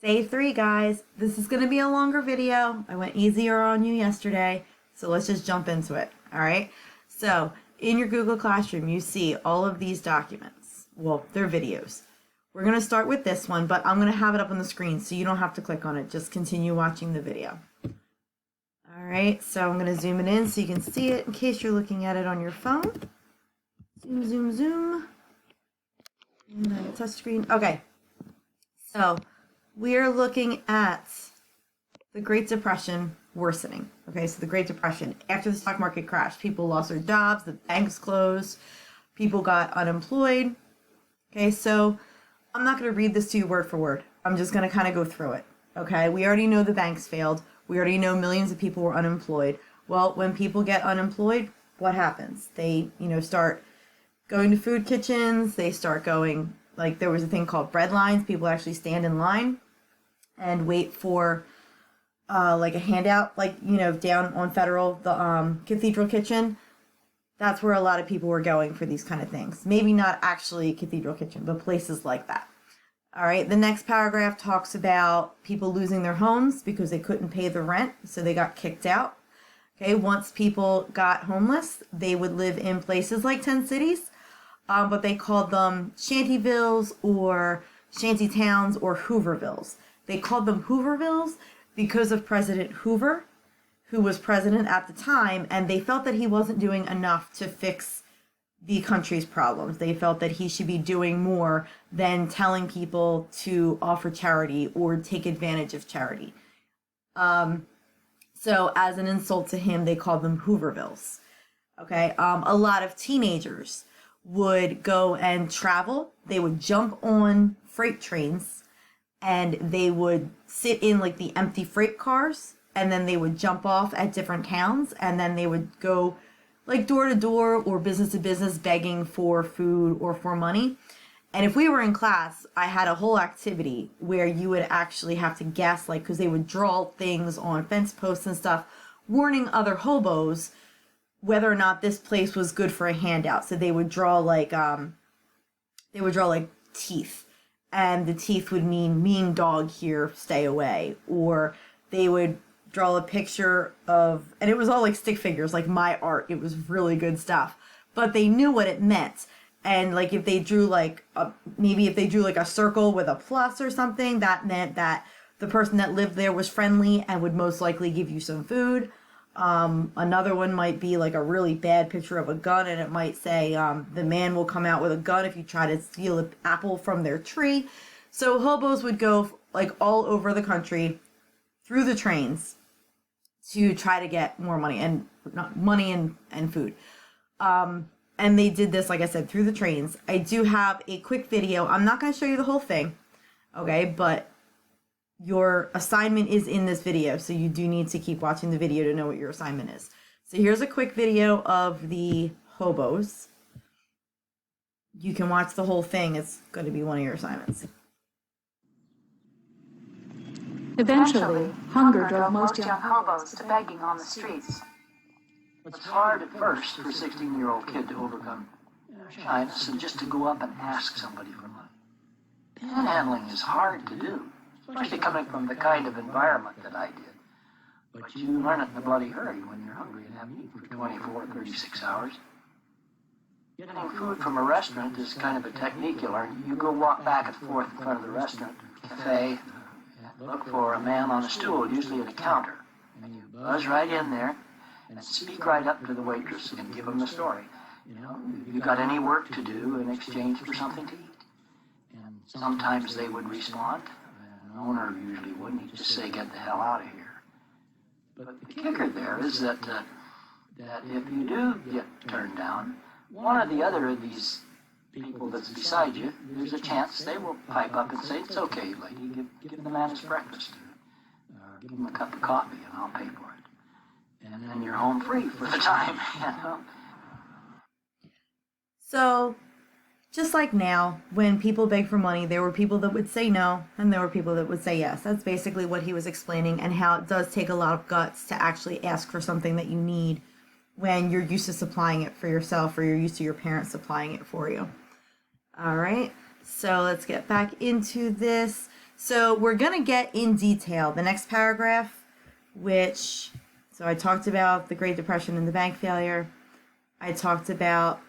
Day 3, guys. This is going to be a longer video. I went easier on you yesterday, so let's just jump into it, all right? So, in your Google Classroom, you see all of these documents. Well, they're videos. We're going to start with this one, but I'm going to have it up on the screen, so you don't have to click on it. Just continue watching the video. All right, so I'm going to zoom it in so you can see it in case you're looking at it on your phone. Zoom, zoom, zoom. And then touch screen. Okay, so we are looking at the Great Depression worsening. Okay, so the Great Depression, after the stock market crashed, people lost their jobs, the banks closed, people got unemployed. Okay, so I'm not going to read this to you word for word. I'm just going to kind of go through it. Okay, we already know the banks failed. We already know millions of people were unemployed. Well, when people get unemployed, what happens? They, start going to food kitchens. They start going, like, there was a thing called bread lines. People actually stand in line and wait for like a handout, like, down on Federal, the Cathedral Kitchen. That's where a lot of people were going for these kind of things. Maybe not actually Cathedral Kitchen, but places like that. All right, the next paragraph talks about people losing their homes because they couldn't pay the rent, so they got kicked out. Okay, once people got homeless, they would live in places like Tent Cities, but they called them shantyvilles or shanty towns or Hoovervilles. They called them Hoovervilles because of President Hoover, who was president at the time, and they felt that he wasn't doing enough to fix the country's problems. They felt that he should be doing more than telling people to offer charity or take advantage of charity. So as an insult to him, they called them Hoovervilles. Okay, a lot of teenagers would go and travel. They would jump on freight trains and they would sit in like the empty freight cars, and then they would jump off at different towns, and then they would go like door to door or business to business begging for food or for money. And if we were in class, I had a whole activity where you would actually have to guess, like, because they would draw things on fence posts and stuff, warning other hobos whether or not this place was good for a handout. So they would draw like teeth, and the teeth would mean mean dog here, stay away. Or they would draw a picture of, and it was all like stick figures, like my art. It was really good stuff, but they knew what it meant. And like if they drew like maybe if they drew like a circle with a plus or something, that meant that the person that lived there was friendly and would most likely give you some food. Another one might be like a really bad picture of a gun, and it might say the man will come out with a gun if you try to steal an apple from their tree. So hobos would go like all over the country through the trains to try to get more money, and not money and food. And they did this, like I said, through the trains. I do have a quick video. I'm not going to show you the whole thing, okay? But your assignment is in this video, so you do need to keep watching the video to know what your assignment is. So here's a quick video of the hobos. You can watch the whole thing. It's going to be one of your assignments. Eventually, hunger drove most young hobos to begging on the streets. It's hard at first for a 16-year-old kid to overcome shyness and just to go up and ask somebody for money. Panhandling is hard to do, especially coming from the kind of environment that I did. But you learn it in a bloody hurry when you're hungry and haven't eaten for 24, 36 hours. Getting food from a restaurant is kind of a technique you learn. You go walk back and forth in front of the restaurant, cafe, look for a man on a stool, usually at a counter. And you buzz right in there and speak right up to the waitress and give them the story. You got any work to do in exchange for something to eat? And sometimes they would respond. An owner usually wouldn't. He'd just say, get the hell out of here. But the kicker there is that if you do get turned down, one or the other of these people that's beside you, there's a chance they will pipe up and say, it's okay, lady, give the man his breakfast, or give him a cup of coffee and I'll pay for it. And then you're home free for the time, So, just like now, when people beg for money, there were people that would say no, and there were people that would say yes. That's basically what he was explaining, and how it does take a lot of guts to actually ask for something that you need when you're used to supplying it for yourself, or you're used to your parents supplying it for you. All right, so let's get back into this. So we're going to get in detail the next paragraph, so I talked about the Great Depression and the bank failure. I talked about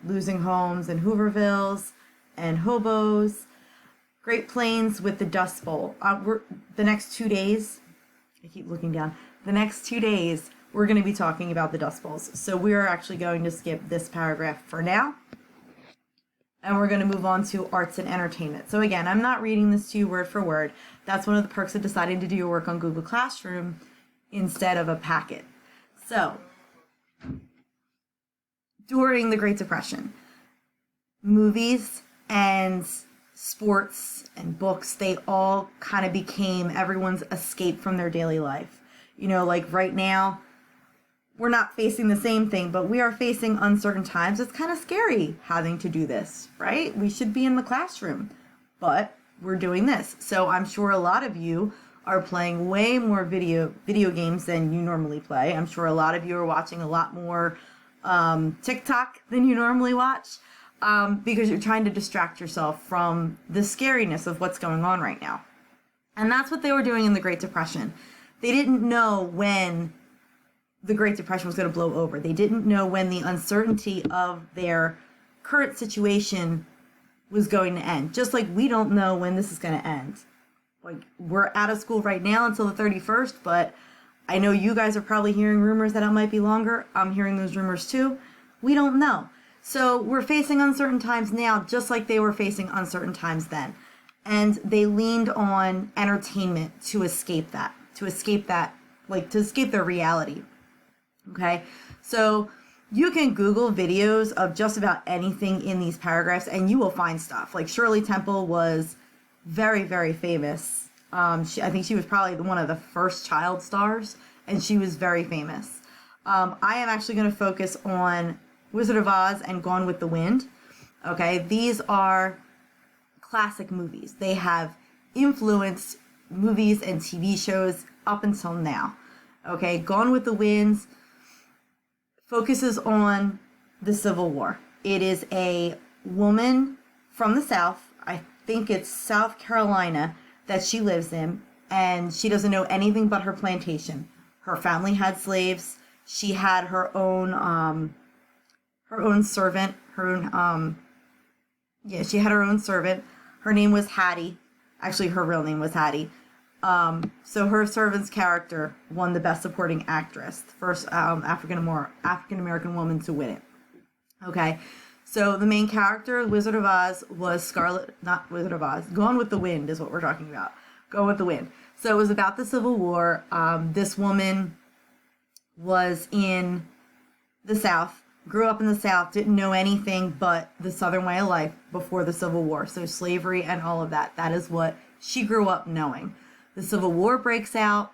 losing homes and Hoovervilles and hobos, Great Plains with the Dust Bowl. The next 2 days, I keep looking down, the next 2 days, we're going to be talking about the Dust Bowls. So we're actually going to skip this paragraph for now. And we're going to move on to arts and entertainment. So again, I'm not reading this to you word for word. That's one of the perks of deciding to do your work on Google Classroom instead of a packet. So, during the Great Depression, movies and sports and books, they all kind of became everyone's escape from their daily life. You know, like right now, we're not facing the same thing, but we are facing uncertain times. It's kind of scary having to do this, right? We should be in the classroom, but we're doing this. So I'm sure a lot of you are playing way more video games than you normally play. I'm sure a lot of you are watching a lot more TikTok than you normally watch because you're trying to distract yourself from the scariness of what's going on right now. And that's what they were doing in the Great Depression. They didn't know when the Great Depression was going to blow over. They didn't know when the uncertainty of their current situation was going to end. Just like we don't know when this is going to end. Like, we're out of school right now until the 31st, but I know you guys are probably hearing rumors that it might be longer. I'm hearing those rumors too. We don't know. So we're facing uncertain times now, just like they were facing uncertain times then. And they leaned on entertainment to escape that, like to escape their reality. Okay, so you can Google videos of just about anything in these paragraphs and you will find stuff. Like Shirley Temple was very, very famous. I think she was probably one of the first child stars and she was very famous. I am actually going to focus on Wizard of Oz and Gone with the Wind. Okay, these are classic movies. They have influenced movies and TV shows up until now. Okay, Gone with the Wind focuses on the Civil War. It is a woman from the South, I think it's South Carolina, that she lives in, and she doesn't know anything but her plantation. Her family had slaves. She had her own servant. She had her own servant. Her name was Hattie. Actually, her real name was Hattie. So her servant's character won the Best Supporting Actress, the first African American woman to win it. Okay, so the main character, Wizard of Oz, was Gone with the Wind is what we're talking about. Gone with the Wind. So it was about the Civil War. This woman was in the South, grew up in the South, didn't know anything but the Southern way of life before the Civil War. So slavery and all of that. That is what she grew up knowing. The Civil War breaks out,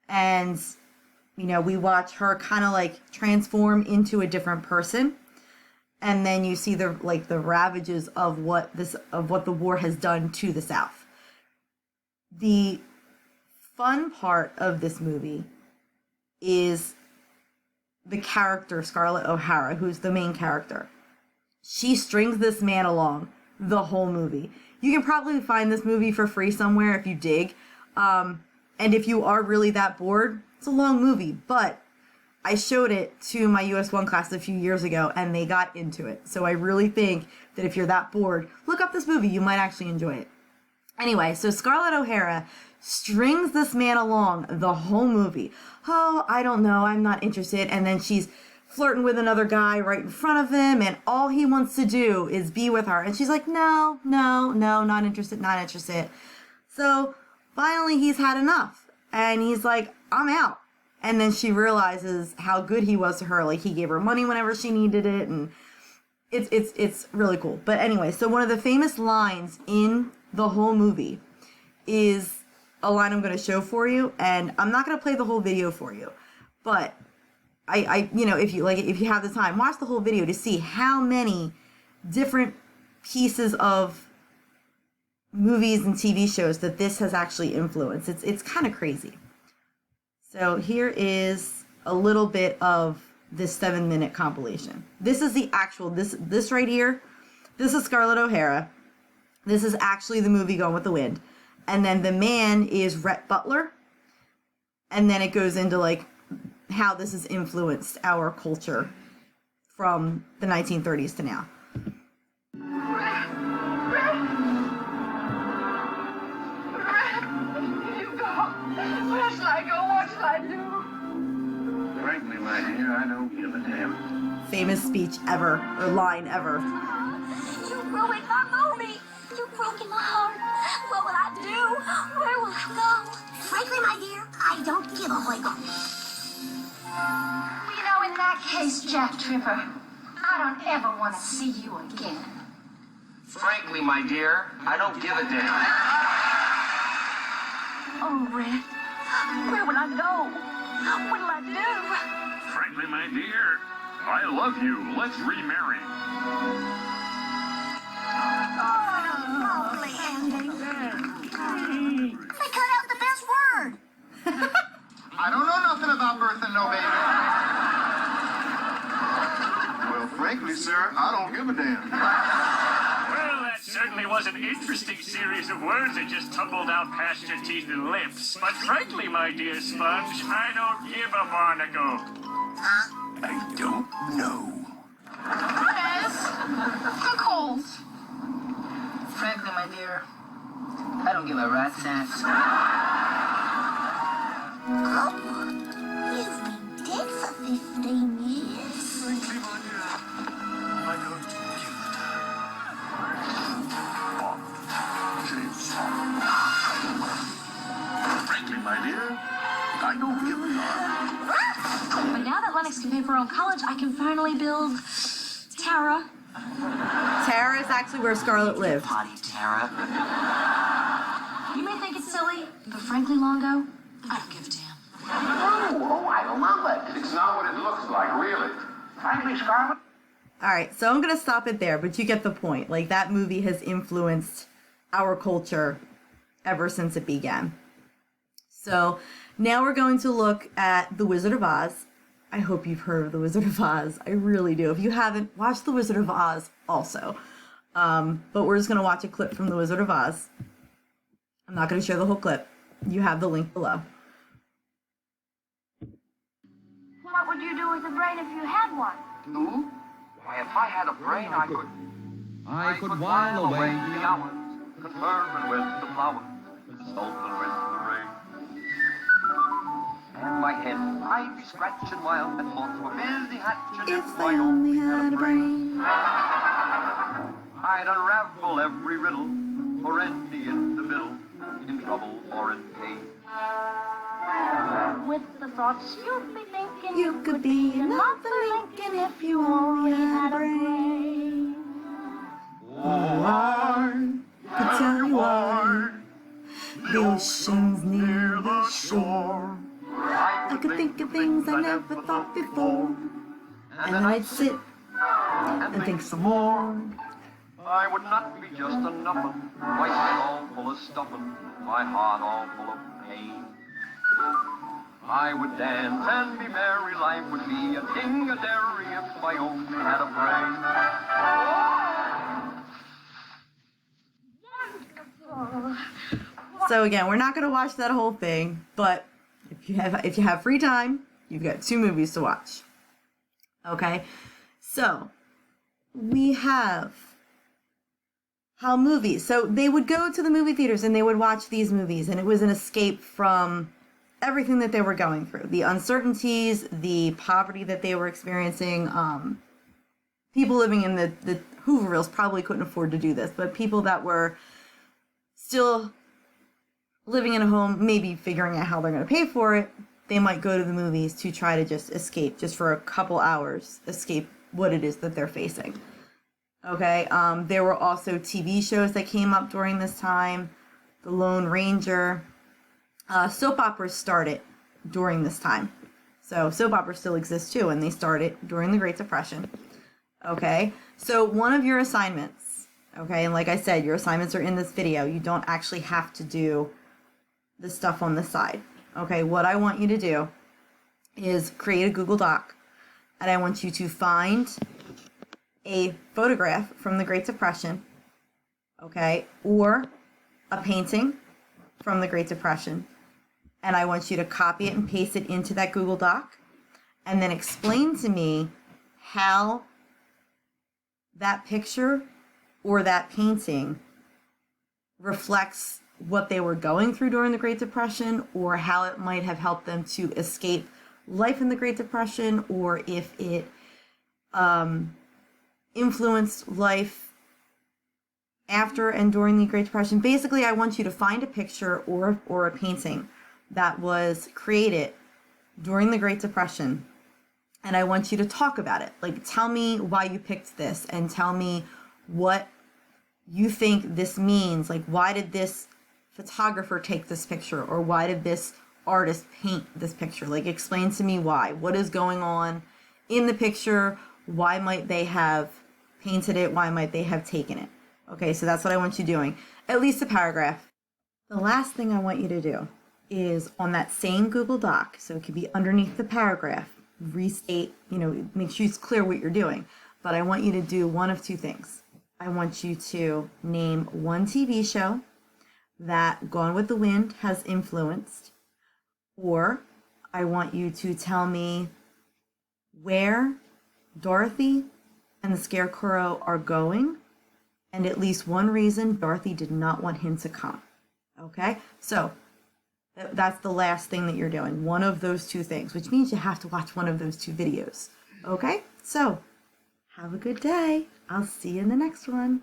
and, you know, we watch her kind of like transform into a different person. And then you see the ravages of what the war has done to the South. The fun part of this movie is the character Scarlett O'Hara, who's the main character. She strings this man along the whole movie. You can probably find this movie for free somewhere if you dig. And if you are really that bored, it's a long movie, but I showed it to my US 1 class a few years ago and they got into it. So I really think that if you're that bored, look up this movie. You might actually enjoy it. Anyway, so Scarlett O'Hara strings this man along the whole movie. Oh, I don't know. I'm not interested. And then she's flirting with another guy right in front of him, and all he wants to do is be with her. And she's like, no, not interested. So finally he's had enough. And he's like, I'm out. And then she realizes how good he was to her. Like, he gave her money whenever she needed it. And it's really cool. But anyway, so one of the famous lines in the whole movie is a line I'm going to show for you. And I'm not going to play the whole video for you. But I if you have the time, watch the whole video to see how many different pieces of movies and TV shows that this has actually influenced. It's kind of crazy. So here is a little bit of this 7-minute compilation. This is the actual, this right here, this is Scarlett O'Hara. This is actually the movie Gone with the Wind. And then the man is Rhett Butler. And then it goes into like how this has influenced our culture from the 1930s to now. Where shall I go? What shall I do? Frankly, my dear, I don't give a damn. Famous speech ever, or line ever. You ruined my movie. You broken my heart. What will I do? Where will I go? Frankly, my dear, I don't give a wiggle. Well, you know, in that case, Jack Tripper, I don't ever want to see you again. Frankly, my dear, I don't give a damn. Oh, Red, where will I go? What will I do? Frankly, my dear, I love you. Let's remarry. Lovely ending. They cut out the best word. I don't know nothing about birth and no baby. Well, frankly, sir, I don't give a damn. Well, that certainly was an interesting series of words that just tumbled out past your teeth and lips. But frankly, my dear Sponge, I don't give a barnacle. I don't know. Yes. Cookholes. Frankly, my dear, I don't give a rat's ass. Oh, you've been dead for 15 years. Frankly, my dear, I don't give a damn. James. Frankly, my dear, I don't give a darn. But now that Lennox can pay for her own college, I can finally build Tara. Tara is actually where Scarlett lived. Potty Tara. You may think it's silly, but frankly, Longo, I don't give a damn. Oh, I love it. It's not what it looks like, really. Frankly, Scarlett. All right, so I'm going to stop it there, but you get the point. Like, that movie has influenced our culture ever since it began. So now we're going to look at The Wizard of Oz. I hope you've heard of The Wizard of Oz. I really do. If you haven't, watch The Wizard of Oz also. But we're just going to watch a clip from The Wizard of Oz. I'm not going to share the whole clip. You have the link below. What would you do with a brain if you had one? No? Why, if I had a brain, I could while away the hours, conferring with the flowers, consulting with the rain. And my head, I'd be scratching while the thoughts were busy hatching. If I only had a brain. I'd unravel every riddle, for any in the middle, in trouble or in pain. With the thoughts you'd be thinking, You could be an Arthur Lincoln if you only had a brain. Oh, I Could tell you why the the ocean's near the shore. I I could think of things I never thought before. And then I'd sit and think some more. I would not be just a nubbin, my head all full of stuffing, my heart all full of pain. I would dance and be merry, life would be a ding-a-dairy if I only had a brain. So again, we're not going to watch that whole thing, but if you have free time, you've got 2 movies to watch. Okay? So, we have how movies. So they would go to the movie theaters and they would watch these movies, and it was an escape from everything that they were going through. The uncertainties, the poverty that they were experiencing. People living in the Hoovervilles probably couldn't afford to do this, but people that were still living in a home, maybe figuring out how they're going to pay for it, they might go to the movies to try to just escape, just for a couple hours, escape what it is that they're facing. Okay, there were also TV shows that came up during this time. The Lone Ranger. Soap operas started during this time. So soap operas still exist too, and they started during the Great Depression. Okay, so one of your assignments, okay, and like I said, your assignments are in this video. You don't actually have to do the stuff on the side. Okay, what I want you to do is create a Google Doc, and I want you to find a photograph from the Great Depression, okay, or a painting from the Great Depression, and I want you to copy it and paste it into that Google Doc, and then explain to me how that picture or that painting reflects what they were going through during the Great Depression, or how it might have helped them to escape life in the Great Depression, or if it influenced life after and during the Great Depression. Basically, I want you to find a picture or a painting that was created during the Great Depression, and I want you to talk about it. Like, tell me why you picked this, and tell me what you think this means. Like, why did this photographer take this picture, or why did this artist paint this picture? Like, explain to me why. What is going on in the picture? Why might they have painted it? Why might they have taken it? Okay, so that's what I want you doing. At least a paragraph. The last thing I want you to do is on that same Google Doc, so it could be underneath the paragraph, restate, make sure it's clear what you're doing. But I want you to do one of two things. I want you to name one TV show that Gone with the Wind has influenced, or I want you to tell me where Dorothy and the Scarecrow are going, and at least one reason Dorothy did not want him to come. Okay? So that's the last thing that you're doing. One of those two things, which means you have to watch one of those two videos. Okay? So have a good day. I'll see you in the next one.